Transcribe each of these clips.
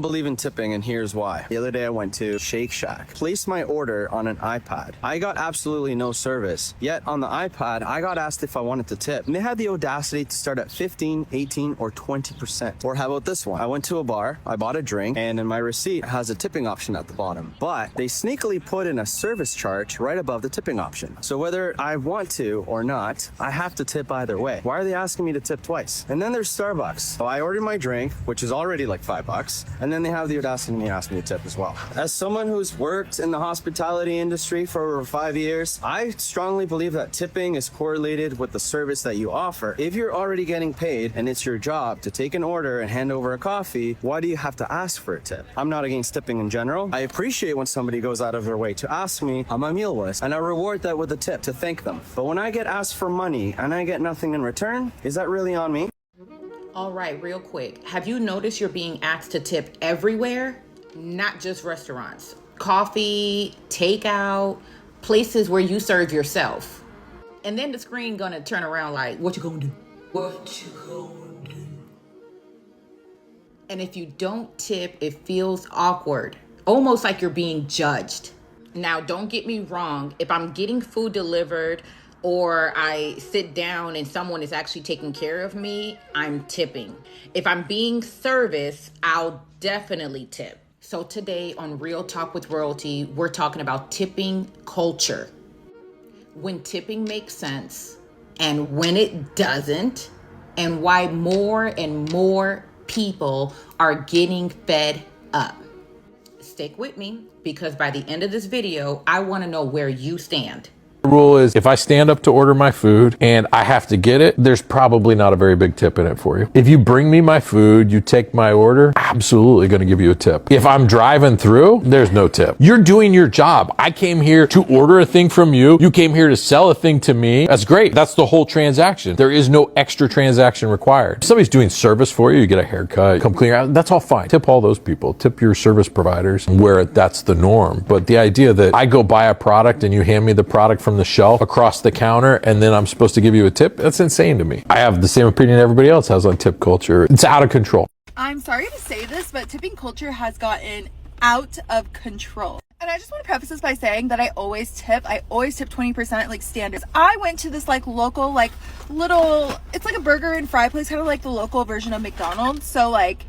Believe in tipping, and here's why. The other day I went to Shake Shack, placed my order on an iPad. I got absolutely no service, yet on the iPad I got asked if I wanted to tip, and they had the audacity to start at 15, 18, or 20%. Or how about this one? I went to a bar, I bought a drink, and in my receipt has a tipping option at the bottom, but they sneakily put in a service charge right above the tipping option. So whether I want to or not, I have to tip either way. Why are they asking me to tip twice? And then there's Starbucks. So I ordered my drink, which is already like $5, and then they have the audacity to ask me to tip as well. As someone who's worked in the hospitality industry for over 5 years, I strongly believe that tipping is correlated with the service that you offer. If you're already getting paid and it's your job to take an order and hand over a coffee, why do you have to ask for a tip? I'm not against tipping in general. I appreciate when somebody goes out of their way to ask me how my meal was, and I reward that with a tip to thank them. But when I get asked for money and I get nothing in return, is that really on me? All right, real quick. Have you noticed you're being asked to tip everywhere? Not just restaurants. Coffee, takeout, places where you serve yourself. And then the screen gonna turn around like, what you gonna do? What you gonna do? And if you don't tip, it feels awkward. Almost like you're being judged. Now, don't get me wrong. If I'm getting food delivered or I sit down and someone is actually taking care of me, I'm tipping. If I'm being serviced, I'll definitely tip. So today on Real Talk with Royalty, we're talking about tipping culture. When tipping makes sense and when it doesn't, and why more and more people are getting fed up. Stick with me, because by the end of this video, I want to know where you stand. The rule is if I stand up to order my food and I have to get it, there's probably not a very big tip in it for you. If you bring me my food, you take my order, absolutely going to give you a tip. If I'm driving through, there's no tip. You're doing your job. I came here to order a thing from you. You came here to sell a thing to me. That's great. That's the whole transaction. There is no extra transaction required. If somebody's doing service for you, you get a haircut, come clean your house, that's all fine. Tip all those people. Tip your service providers where that's the norm. But the idea that I go buy a product and you hand me the product from the shelf across the counter and then I'm supposed to give you a tip, that's insane to me. I have the same opinion everybody else has on tip culture. It's out of control. I'm sorry to say this, but tipping culture has gotten out of control. And I just want to preface this by saying that I always tip 20% like standards. I went to this like local like little, it's like a burger and fry place, kind of like the local version of McDonald's. So like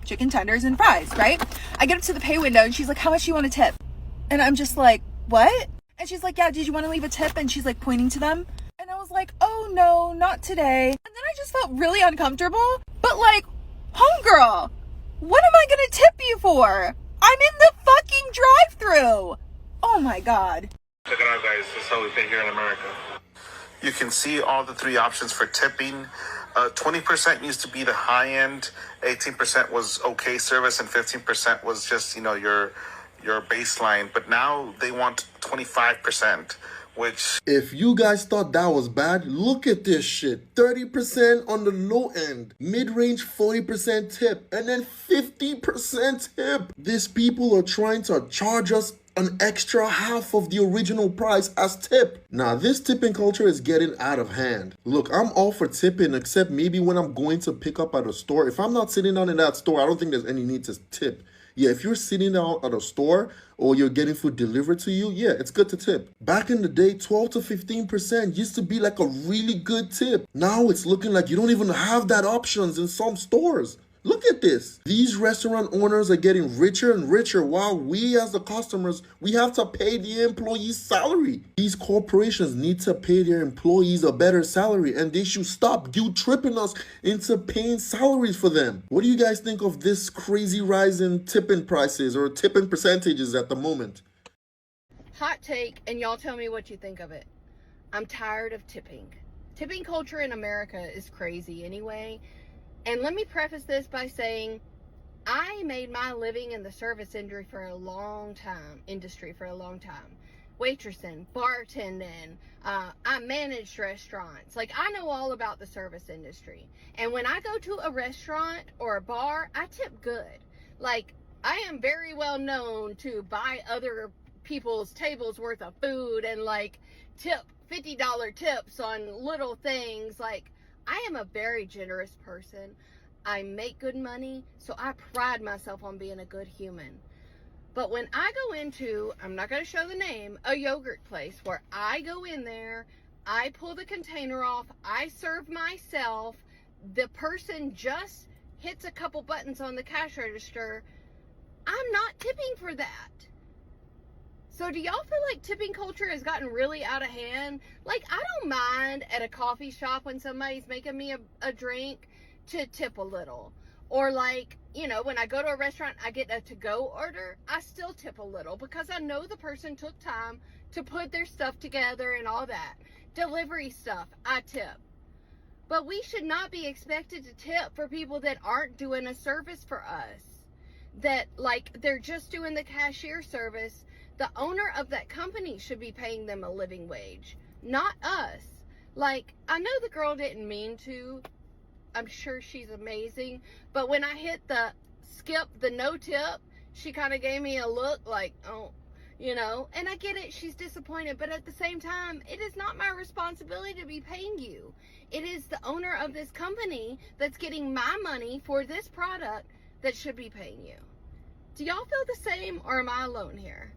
chicken tenders and fries, right? I get up to the pay window and she's like, how much do you want to tip? And I'm just like, what? And she's like, yeah, did you want to leave a tip? And she's like pointing to them. And I was like, oh no, not today. And then I just felt really uncomfortable. But like, homegirl, what am I going to tip you for? I'm in the fucking drive-thru. Oh my God. Check it out, guys. This is how we pay here in America. You can see all the three options for tipping. 20% used to be the high end. 18% was okay service, and 15% was just, your baseline, but now they want 25%, which... If you guys thought that was bad, look at this shit. 30% on the low end, mid-range 40% tip, and then 50% tip. These people are trying to charge us an extra half of the original price as tip. Now, this tipping culture is getting out of hand. Look, I'm all for tipping, except maybe when I'm going to pick up at a store. If I'm not sitting down in that store, I don't think there's any need to tip. Yeah, if you're sitting down at a store or you're getting food delivered to you, yeah, it's good to tip. Back in the day, 12 to 15% used to be like a really good tip. Now it's looking like you don't even have that options in some stores. Look at this. These restaurant owners are getting richer and richer while we as the customers, we have to pay the employee's salary. These corporations need to pay their employees a better salary, and they should stop guilt-tripping us into paying salaries for them. What do you guys think of this crazy rise in tipping prices or tipping percentages at the moment? Hot take, and y'all tell me what you think of it. I'm tired of tipping. Tipping culture in America is crazy anyway. And let me preface this by saying I made my living in the service industry for a long time. Waitressing, bartending, I managed restaurants. Like, I know all about the service industry. And when I go to a restaurant or a bar, I tip good. Like, I am very well known to buy other people's tables worth of food and like tip $50 tips on little things. Like, I am a very generous person. I make good money, so I pride myself on being a good human. But when I go into, I'm not going to show the name, a yogurt place where I go in there, I pull the container off, I serve myself, the person just hits a couple buttons on the cash register, I'm not tipping for that. So do y'all feel like tipping culture has gotten really out of hand? Like, I don't mind at a coffee shop when somebody's making me a drink to tip a little. Or like, you know, when I go to a restaurant, I get a to-go order, I still tip a little because I know the person took time to put their stuff together and all that. Delivery stuff, I tip. But we should not be expected to tip for people that aren't doing a service for us. That, like, they're just doing the cashier service. The owner of that company should be paying them a living wage, not us. Like, I know the girl didn't mean to. I'm sure she's amazing. But when I hit the skip, the no tip, she kind of gave me a look like, oh, you know. And I get it, she's disappointed. But at the same time, it is not my responsibility to be paying you. It is the owner of this company that's getting my money for this product that should be paying you. Do y'all feel the same, or am I alone here?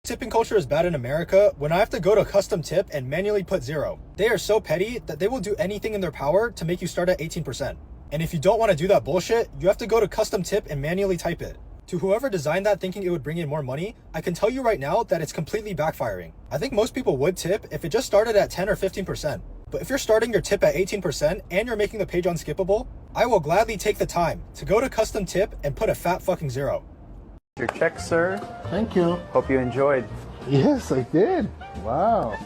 Tipping culture is bad in America when I have to go to custom tip and manually put 0. They are so petty that they will do anything in their power to make you start at 18%. And if you don't want to do that bullshit, you have to go to custom tip and manually type it. To whoever designed that thinking it would bring in more money, I can tell you right now that it's completely backfiring. I think most people would tip if it just started at 10 or 15%. But if you're starting your tip at 18% and you're making the page unskippable, I will gladly take the time to go to custom tip and put a fat fucking 0. Your check, sir. Thank you. Hope you enjoyed. Yes, I did. Wow.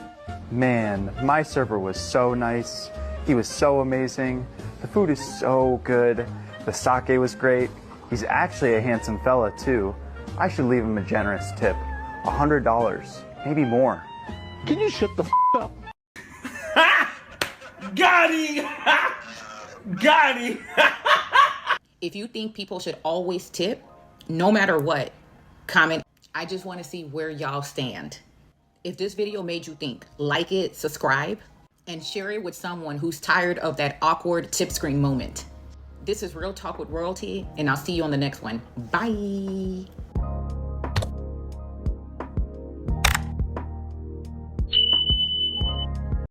Man, my server was so nice. He was so amazing. The food is so good. The sake was great. He's actually a handsome fella, too. I should leave him a generous tip. $100, maybe more. Can you shut the up? Got him! Got him! If you think people should always tip, no matter what, comment. I just want to see where y'all stand. If this video made you think, like it, subscribe, and share it with someone who's tired of that awkward tip screen moment. This is Real Talk with Royalty, and I'll see you on the next one. Bye.